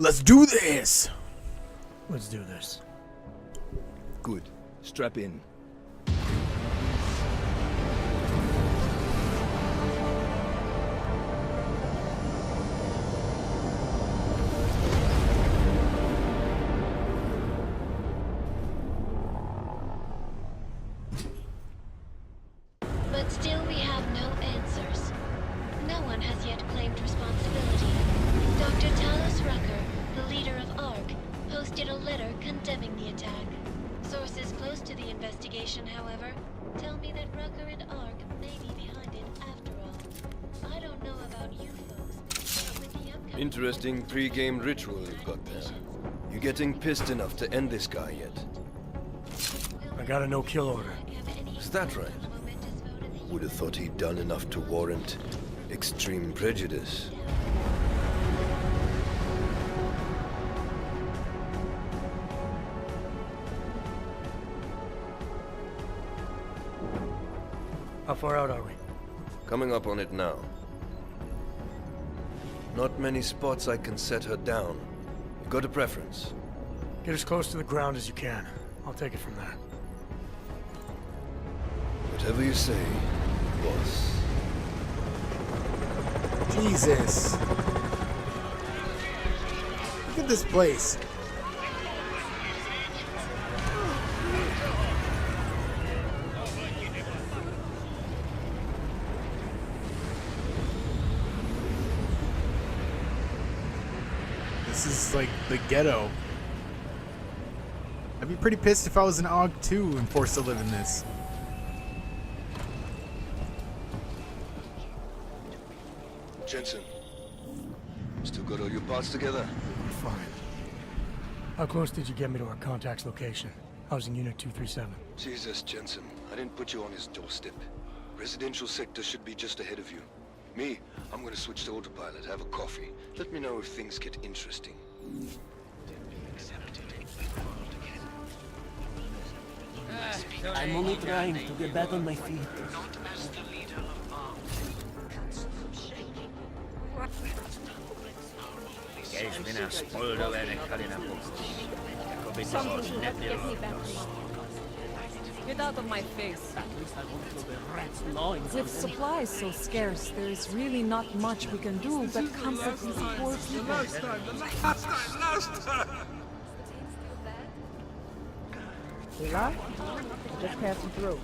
Let's do this! Let's do this. Good. Strap in. But still we have no answers. No one has yet claimed responsibility. Dr. Talos Rucker, the leader of ARC, posted a letter condemning the attack. Sources close to the investigation, however, tell me that Rucker and ARC may be behind it after all. I don't know about you folks, but with the upcoming... Interesting pre-game ritual you've got there. You getting pissed enough to end this guy yet? I got a no-kill order. Is that right? Would have thought he'd done enough to warrant extreme prejudice. How far out are we? Coming up on it now. Not many spots I can set her down. You got a preference? Get as close to the ground as you can. I'll take it from there. Whatever you say, boss. Jesus. Look at this place. This is like the ghetto. I'd be pretty pissed if I was an AUG too and forced to live in this. Jensen, still got all your parts together? Fine. How close did you get me to our contact's location? I was in Unit 237. Jesus, Jensen, I didn't put you on his doorstep. Residential sector should be just ahead of you. Me, I'm gonna switch to autopilot, have a coffee. Let me know if things get interesting. I'm only trying to get back on my feet. Käis minä spoildoleinen kalina Something that gets me back. Get out of my face. With supplies so scarce, there's really not much we can do but comfort these poor people. Last time! We lost? Just passing through.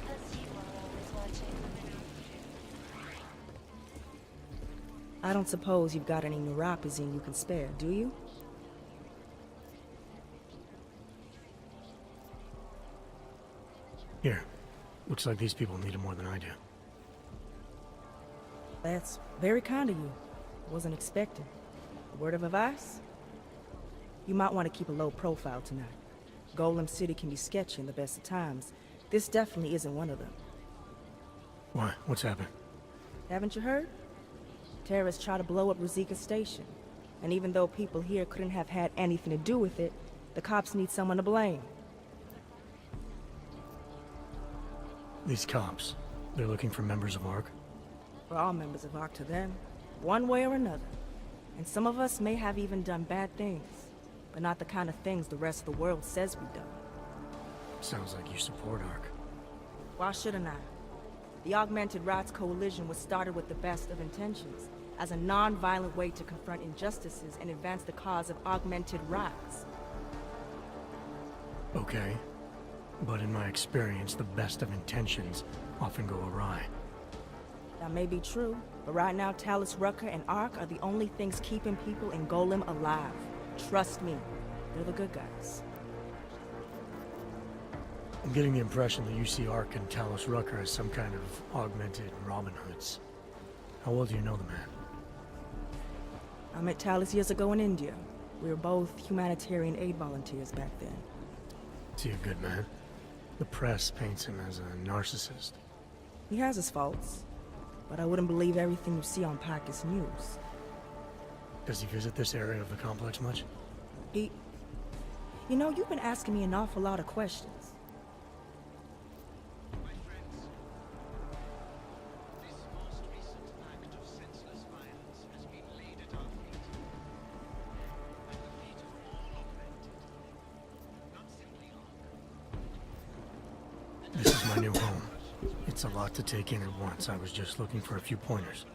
I don't suppose you've got any neuropazine you can spare, do you? Here. Looks like these people need it more than I do. That's very kind of you. Wasn't expecting. A word of advice? You might want to keep a low profile tonight. Golem City can be sketchy in the best of times. This definitely isn't one of them. Why? What's happened? Haven't you heard? Terrorists try to blow up Ruzika Station. And even though people here couldn't have had anything to do with it, the cops need someone to blame. These cops, they're looking for members of ARC? We're all members of ARC to them, one way or another. And some of us may have even done bad things, but not the kind of things the rest of the world says we've done. Sounds like you support ARC. Why shouldn't I? The Augmented Rights Coalition was started with the best of intentions, as a non-violent way to confront injustices and advance the cause of augmented rights. Okay. But in my experience, the best of intentions often go awry. That may be true, but right now Talos Rucker and ARC are the only things keeping people in Golem alive. Trust me, they're the good guys. I'm getting the impression that you see ARC and Talos Rucker as some kind of augmented Robin Hoods. How well do you know the man? I met Talos years ago in India. We were both humanitarian aid volunteers back then. Is he a good man? The press paints him as a narcissist. He has his faults, but I wouldn't believe everything you see on Pakistan News. Does he visit this area of the complex much? You know, you've been asking me an awful lot of questions. It's a lot to take in at once. I was just looking for a few pointers.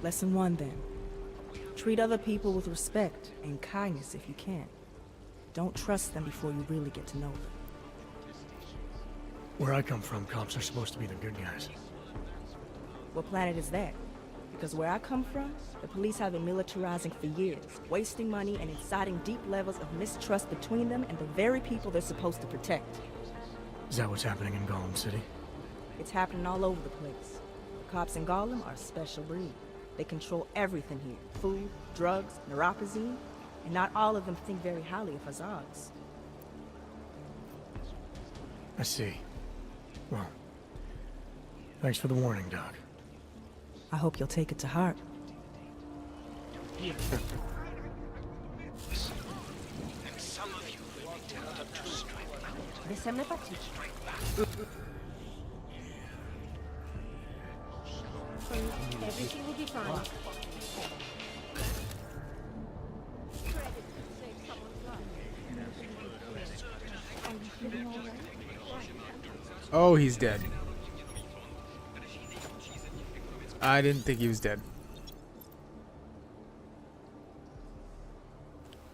Lesson 1 then. Treat other people with respect and kindness if you can. Don't trust them before you really get to know them. Where I come from, cops are supposed to be the good guys. What planet is that? Because where I come from, the police have been militarizing for years, wasting money and inciting deep levels of mistrust between them and the very people they're supposed to protect. Is that what's happening in Golem City? It's happening all over the place. The cops in Golem are a special breed. They control everything here. Food, drugs, neuropozyne, and not all of them think very highly of Azags. I see. Well, thanks for the warning, Doc. I hope you'll take it to heart. And some of you will be tempted to strike out. Everything will be fine. Oh, he's dead. I didn't think he was dead.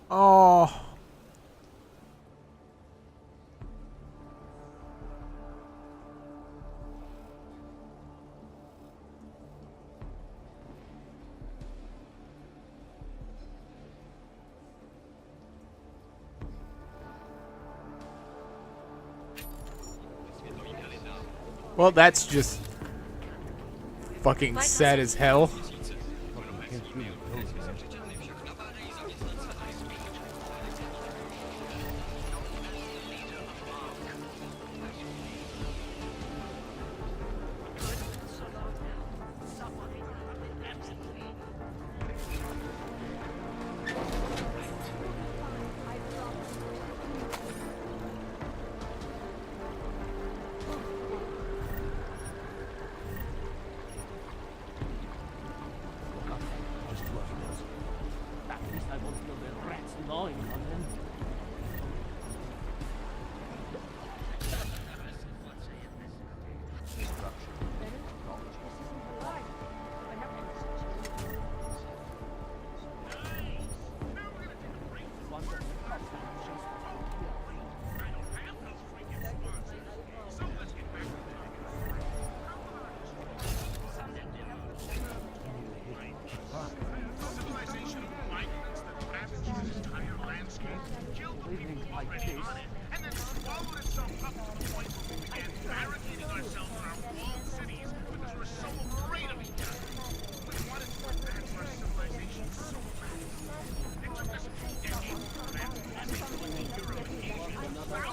Oh. Well, that's just fucking sad as hell.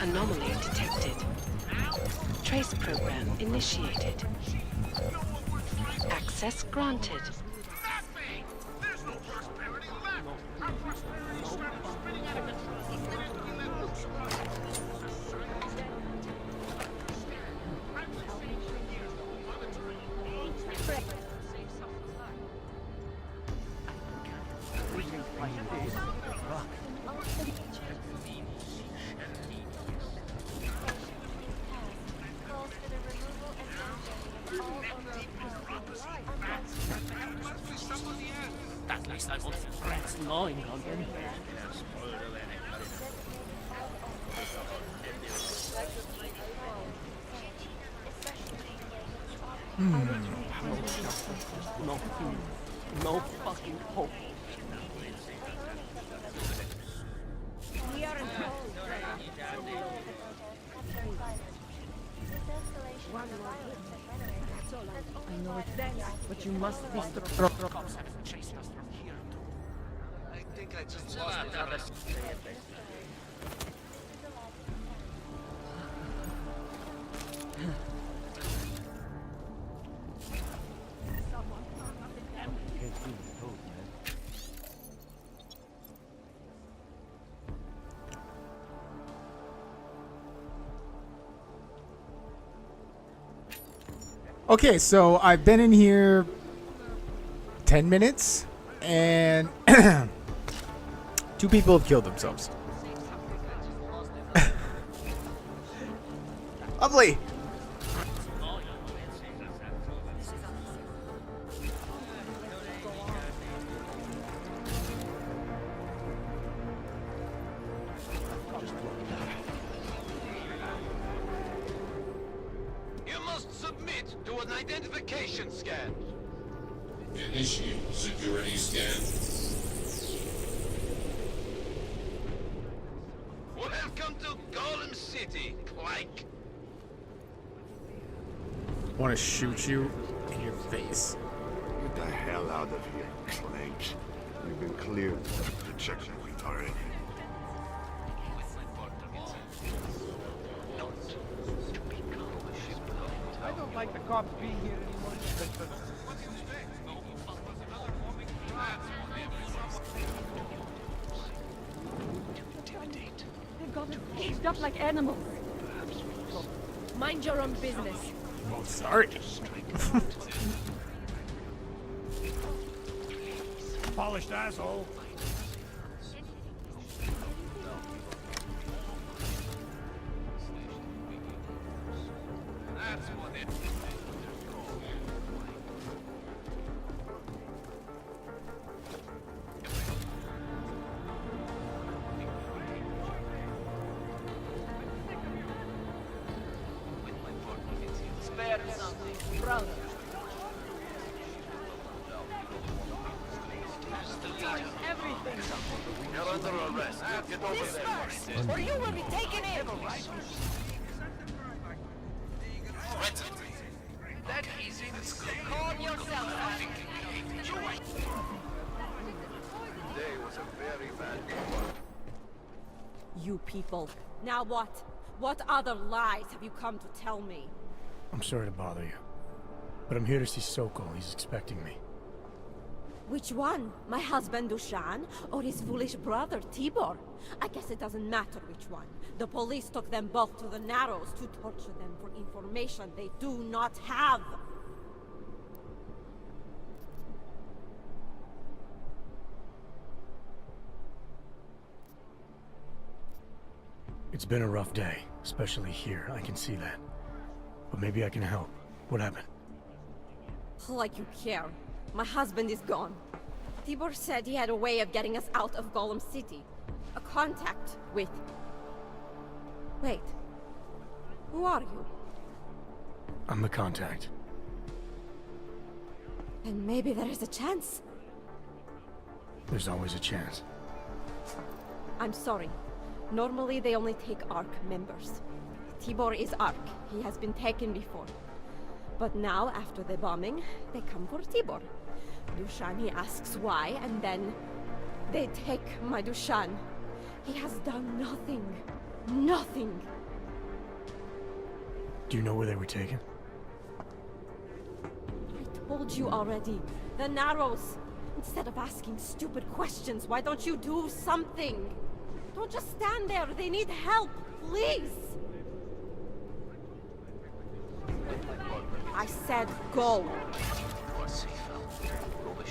Anomaly detected. Trace program initiated. Access granted. At least I won't rats gnawing on them. No fucking hope. We are in I know it's dense, but you must be strong. Cops have chased us from here too. I think I just lost it. Okay, so I've been in here 10 minutes, and 2 people have killed themselves. Lovely. Do an identification scan. Initiate security scan. Welcome to Golem City, Clank. Want to shoot you in your face. Get the hell out of here, Clank. We've been cleared to checkpoint already. I don't like the cops being here anymore. They got us caged up like animals. Mind your own business. Oh, sorry. Polished asshole. That's what it Spare something, brother. Everything. You're under arrest. Get over This there. first, or you will be taken in. That easy. Calm yourself. Today was a very bad day. You people. Now what? What other lies have you come to tell me? I'm sorry to bother you, but I'm here to see Sokol. He's expecting me. Which one? My husband Dushan, or his foolish brother Tibor? I guess it doesn't matter which one. The police took them both to the Narrows to torture them for information they do not have. It's been a rough day, especially here. I can see that. But maybe I can help. What happened? Like you care. My husband is gone. Tibor said he had a way of getting us out of Golem City. A contact with... Wait. Who are you? I'm the contact. And maybe there is a chance. There's always a chance. I'm sorry. Normally they only take ARC members. Tibor is ARC. He has been taken before. But now, after the bombing, they come for Tibor. Dushani asks why, and then they take my Dushan. He has done nothing. Nothing. Do you know where they were taken? I told you already. The Narrows. Instead of asking stupid questions, why don't you do something? Don't just stand there. They need help. Please. I said go. You are safe out there. All the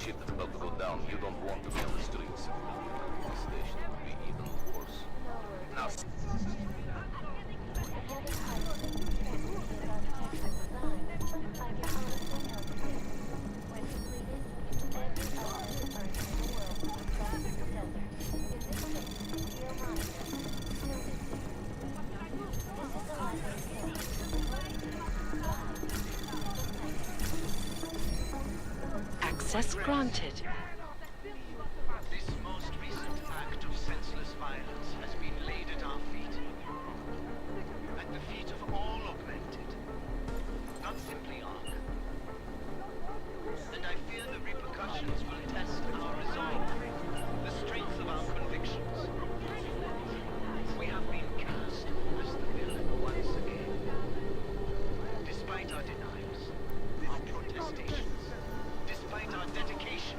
shit that's about to go down, you don't want to be on the streets. The station would be even worse. Now, Access granted. this most recent act of senseless violence has been laid at our feet. At the feet of all augmented. Not simply ARC. And I fear the repercussions will test our resolve, the strength of our convictions. We have been cast as the villain once again. Despite our denials, our protestations, despite our dedication,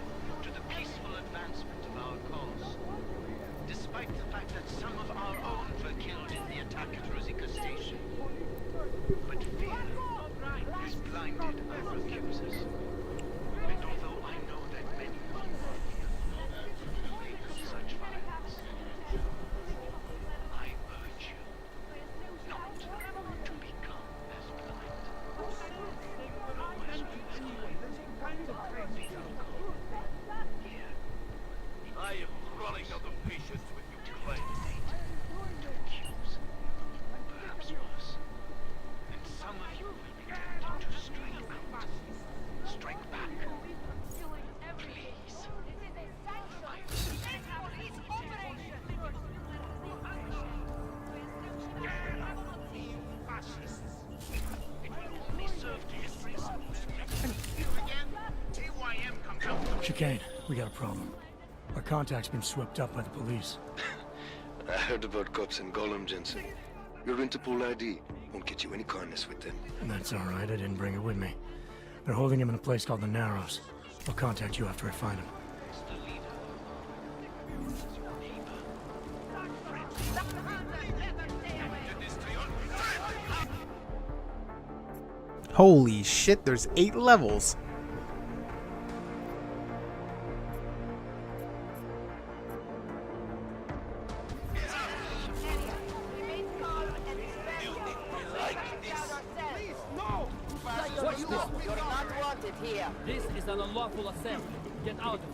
Chicane, we got a problem. Our contact's been swept up by the police. I heard about cops and Golem, Jensen. Your Interpol ID won't get you any kindness with them. And that's alright, I didn't bring it with me. They're holding him in a place called the Narrows. I'll contact you after I find him. Holy shit, there's 8 levels. This is an unlawful assembly. Get out of here.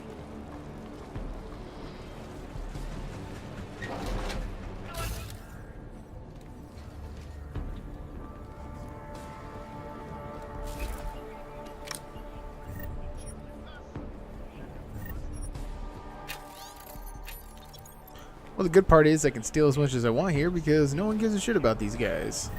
Well, the good part is I can steal as much as I want here because no one gives a shit about these guys.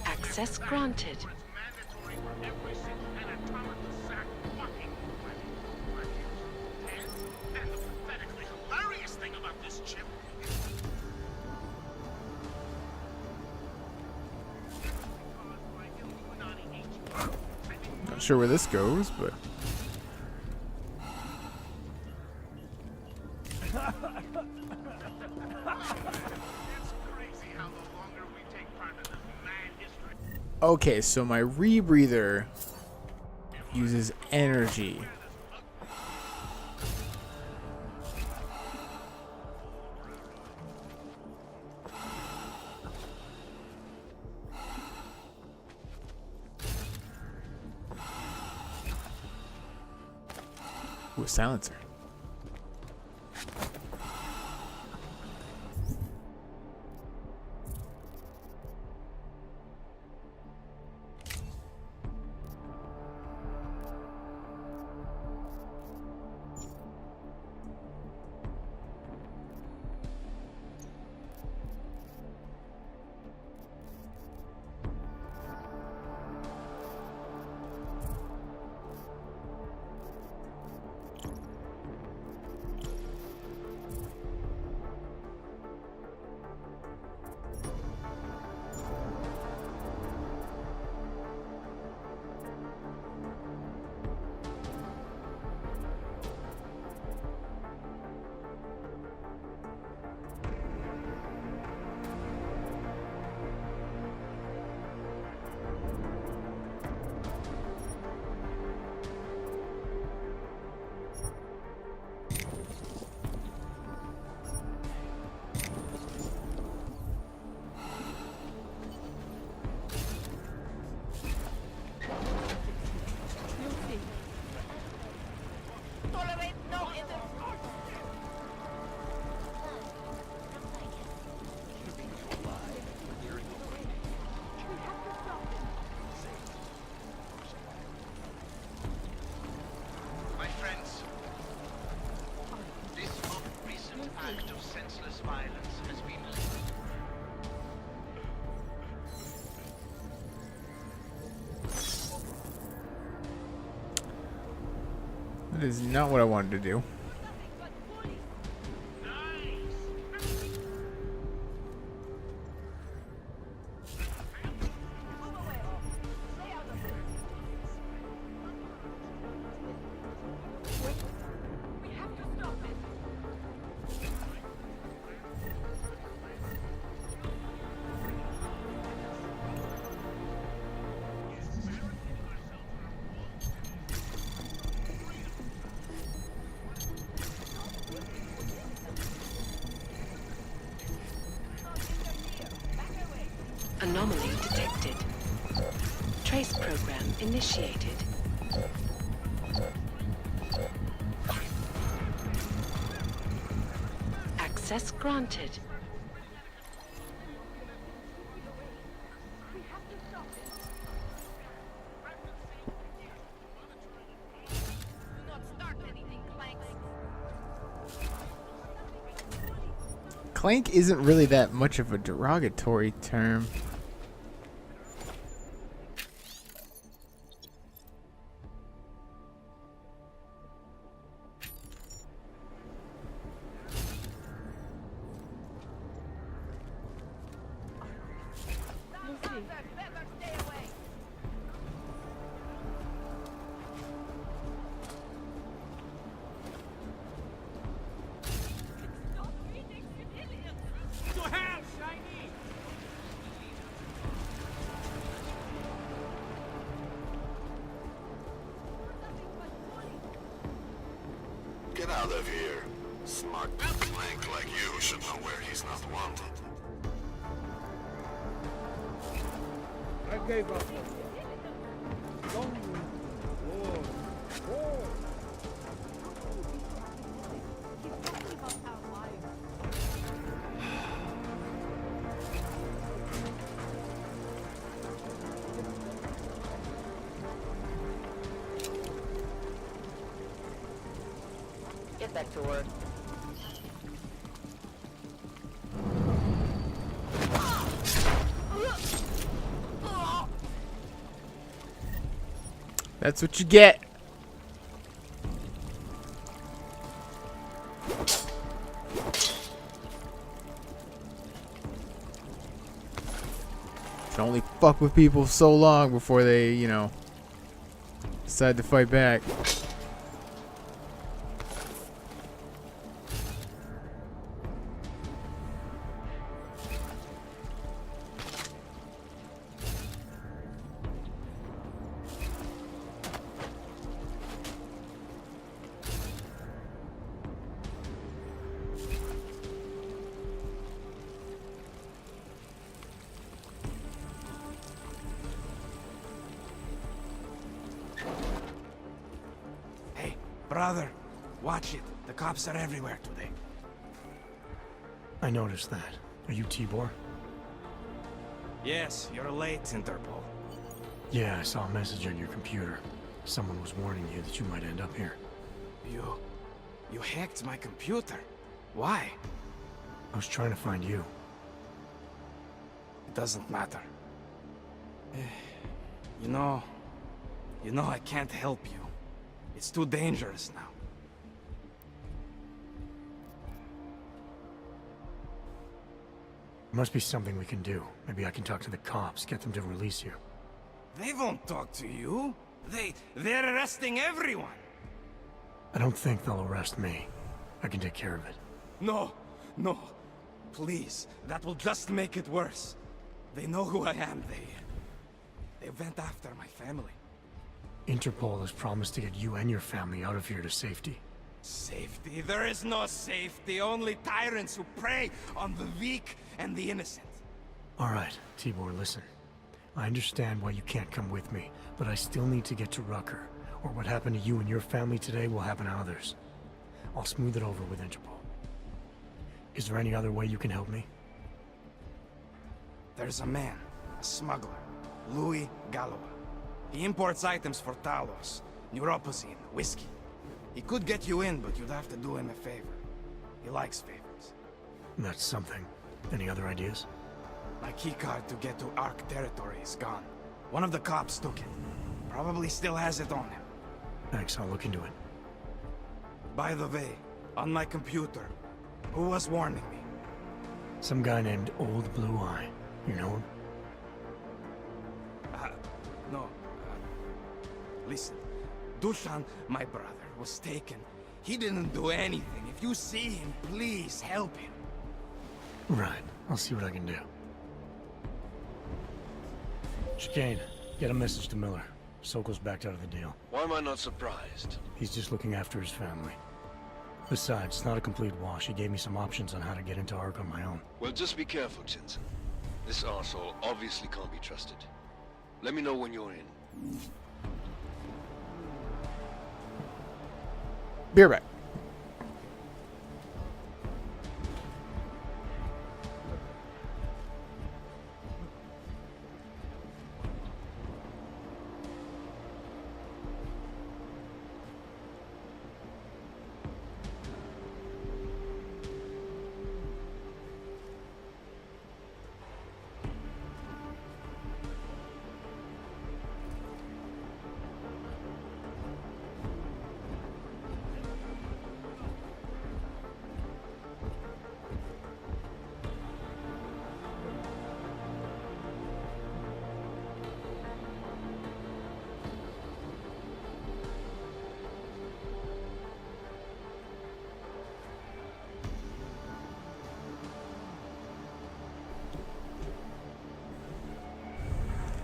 Access granted. Not sure where this goes, but okay, so my rebreather uses energy. Ooh, a silencer. My friends, this most recent act of senseless violence has been That is not what I wanted to do. Anomaly detected. Trace program initiated. Access granted. Clank isn't really that much of a derogatory term. Get out of here. Smart flank like you should know where he's not wanted. I gave up. Get back to work. That's what you get. Can only fuck with people so long before they, you know, decide to fight back. Brother, watch it. The cops are everywhere today. I noticed that. Are you Tibor? Yes, you're late, Interpol. Yeah, I saw a message on your computer. Someone was warning you that you might end up here. You hacked my computer. Why? I was trying to find you. It doesn't matter. You know, I can't help you. It's too dangerous now. There must be something we can do. Maybe I can talk to the cops, get them to release you. They won't talk to you. They're arresting everyone. I don't think they'll arrest me. I can take care of it. No. Please, that will just make it worse. They know who I am. They went after my family. Interpol has promised to get you and your family out of here to safety. Safety? There is no safety. Only tyrants who prey on the weak and the innocent. All right, Tibor, listen. I understand why you can't come with me, but I still need to get to Rucker, or what happened to you and your family today will happen to others. I'll smooth it over with Interpol. Is there any other way you can help me? There's a man, a smuggler, Louis Galloway. He imports items for Talos, neuropozyne, whiskey. He could get you in, but you'd have to do him a favor. He likes favors. That's something. Any other ideas? My keycard to get to Ark territory is gone. One of the cops took it. Probably still has it on him. Thanks, I'll look into it. By the way, on my computer, who was warning me? Some guy named Old Blue Eye. You know him? No. Listen, Dushan, my brother, was taken. He didn't do anything. If you see him, please help him. Right. I'll see what I can do. Chicane, get a message to Miller. Sokol's backed out of the deal. Why am I not surprised? He's just looking after his family. Besides, it's not a complete wash. He gave me some options on how to get into Ark on my own. Well, just be careful, Jensen. This arsehole obviously can't be trusted. Let me know when you're in. Be right back.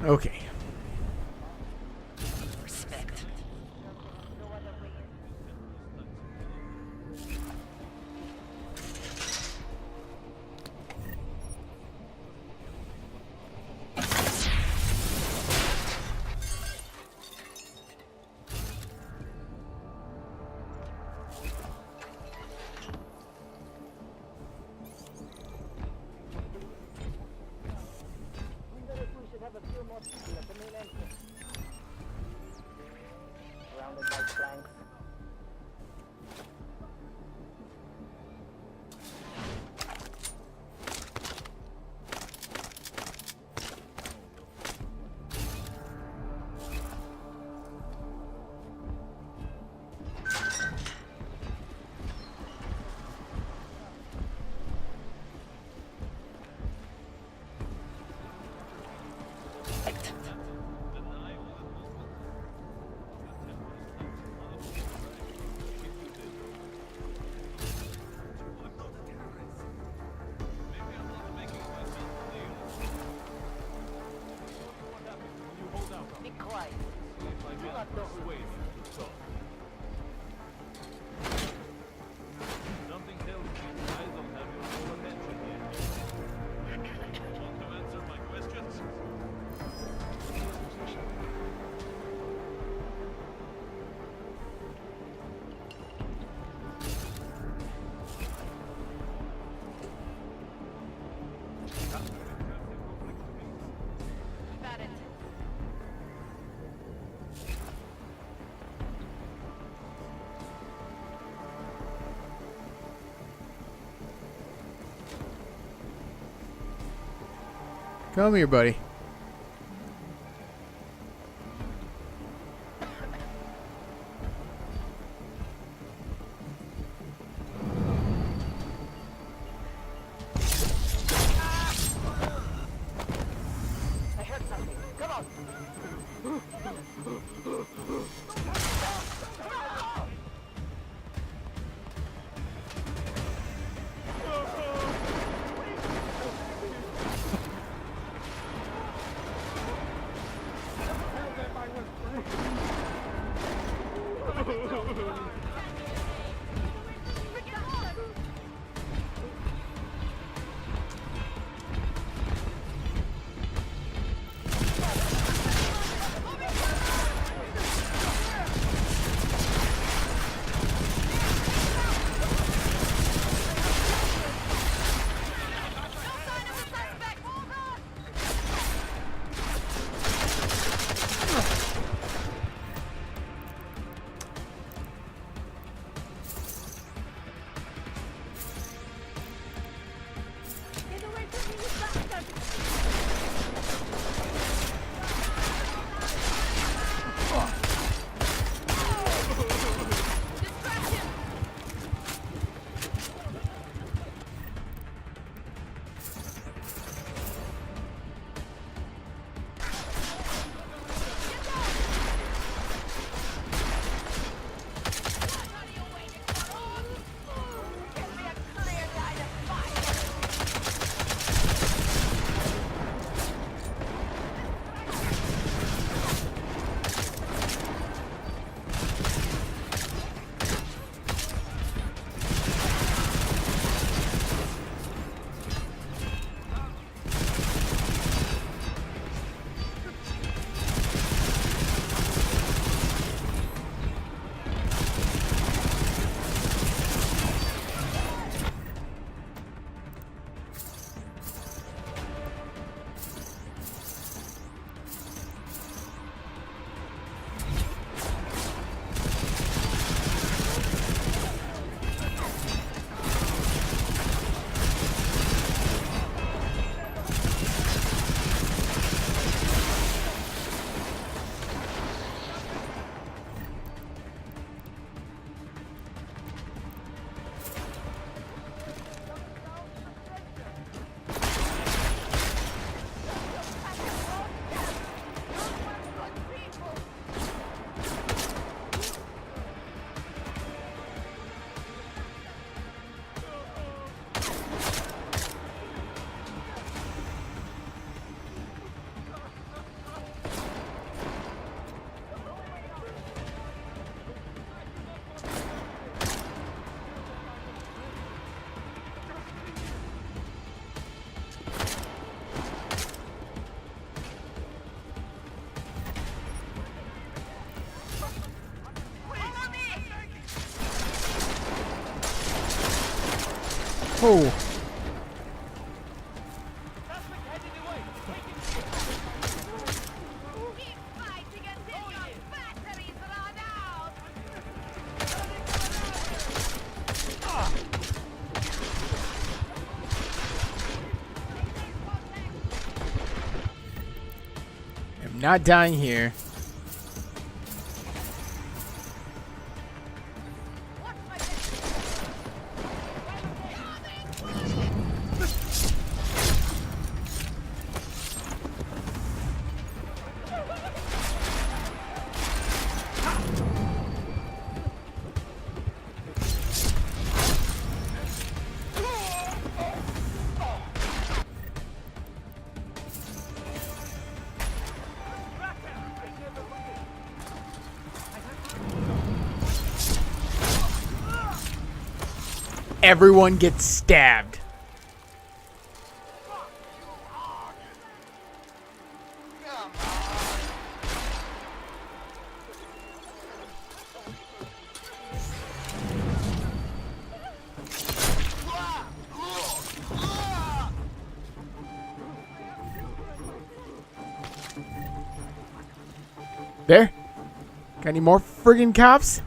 Okay. Respect. Surrounded by planks. Be quiet. Do not know who Something tells me I don't have your full attention yet. Want to answer my questions? Got it. Come here, buddy. I heard something. Come on. Oh. I'm not dying here. Everyone gets stabbed. There? Got any more friggin' cops?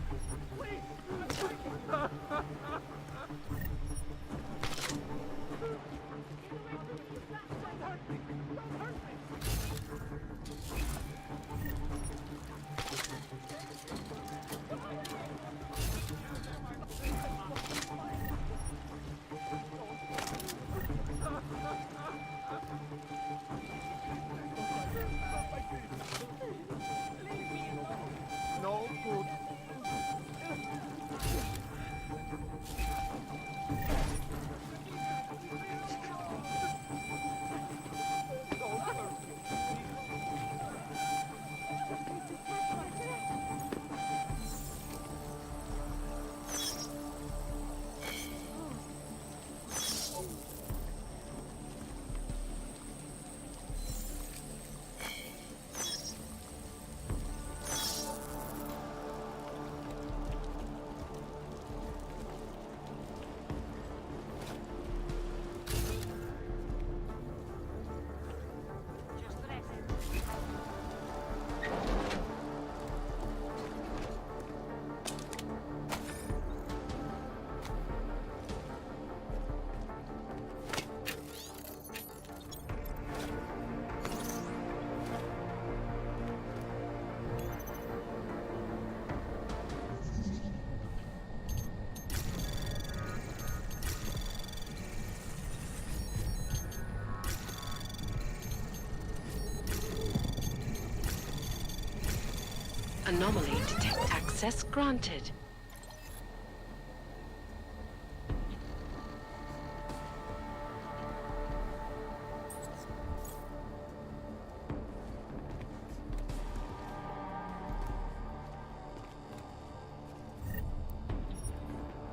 Anomaly detect access granted.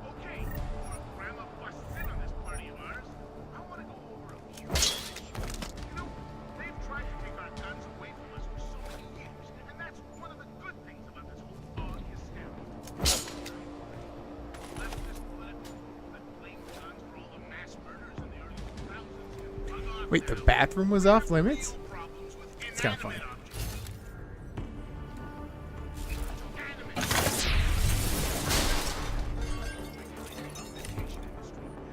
Okay, Grandma busts in on this party of ours. I want to go over a few issues. You know, they've tried to take our guns away from us for so many years, and that's one of the good things about this whole AUG hysteria. Leftist political that blame guns for all the mass murders in the early 2000s can bug off. Wait, the bathroom was off limits? It's kind of funny.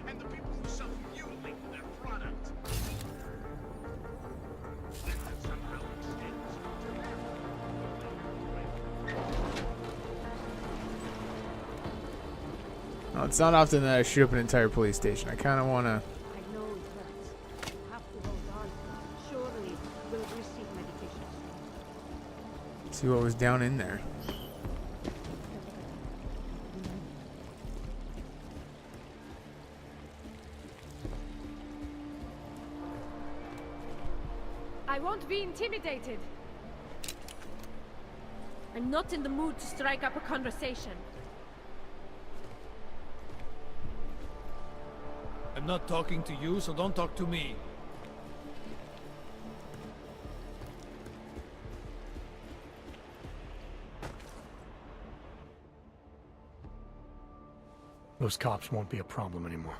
And the people who self-mutilate their product. That somehow extends to them. Well, it's not often that I shoot up an entire police station. I kind of want to I know it hurts. You have to hold on. Surely we'll receive medication soon. see what was down in there. I won't be intimidated. I'm not in the mood to strike up a conversation. I'm not talking to you, so don't talk to me. Those cops won't be a problem anymore.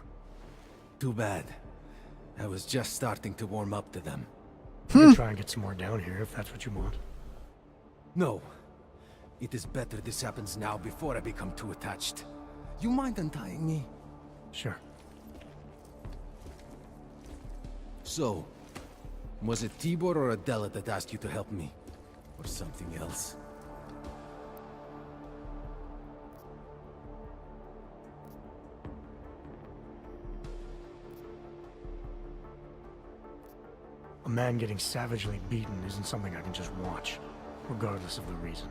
Too bad. I was just starting to warm up to them. You can try and get some more down here if that's what you want. No. It is better this happens now before I become too attached. You mind untying me? Sure. So, was it Tibor or Adela that asked you to help me? Or something else? A man getting savagely beaten isn't something I can just watch, regardless of the reason.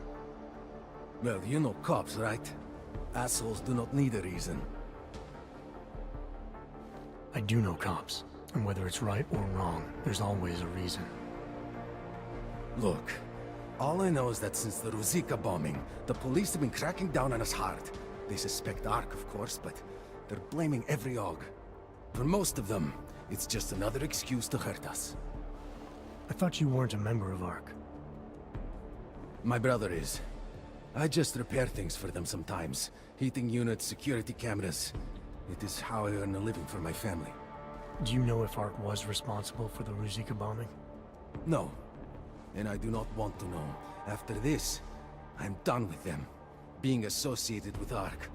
Well, you know cops, right? Assholes do not need a reason. I do know cops, and whether it's right or wrong, there's always a reason. Look, all I know is that since the Ruzicka bombing, the police have been cracking down on us hard. They suspect Ark, of course, but they're blaming every AUG. For most of them, it's just another excuse to hurt us. I thought you weren't a member of ARC. My brother is. I just repair things for them sometimes. Heating units, security cameras. It is how I earn a living for my family. Do you know if ARC was responsible for the Ruzicka bombing? No. And I do not want to know. After this, I'm done with them. Being associated with ARC.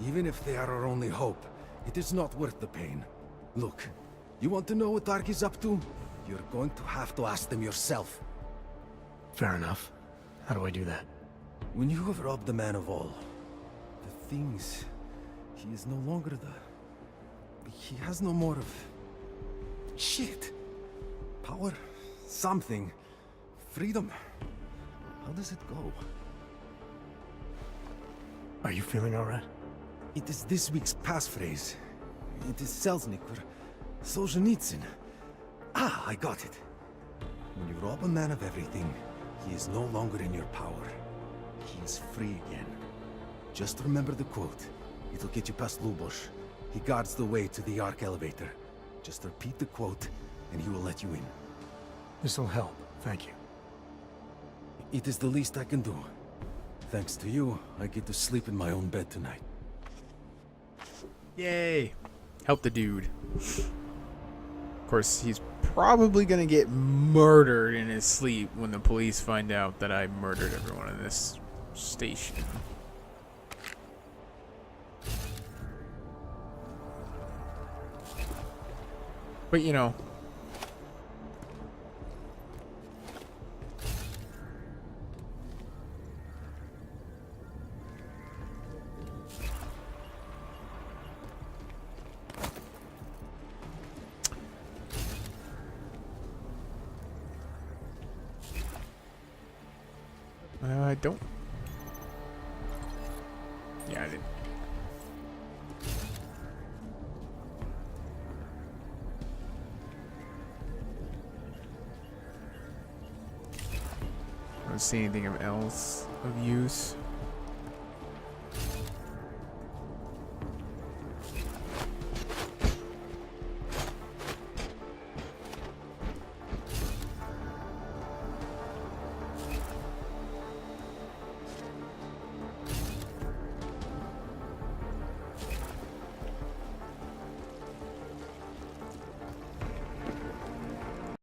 Even if they are our only hope, it is not worth the pain. Look, you want to know what ARC is up to? You're going to have to ask them yourself. Fair enough. How do I do that? When you have robbed the man of all, the things... He is no longer the... He has no more of... Shit. Power. Something. Freedom. How does it go? Are you feeling alright? It is this week's passphrase. It is Selznick or Solzhenitsyn. Ah, I got it. When you rob a man of everything, he is no longer in your power. He is free again. Just remember the quote. It'll get you past Lubosh. He guards the way to the Ark elevator. Just repeat the quote, and he will let you in. This'll help, thank you. It is the least I can do. Thanks to you, I get to sleep in my own bed tonight. Yay! Help the dude. Of course, he's probably gonna get murdered in his sleep when the police find out that I murdered everyone in this station. But you know, I don't. Yeah, I didn't. I don't see anything else of use.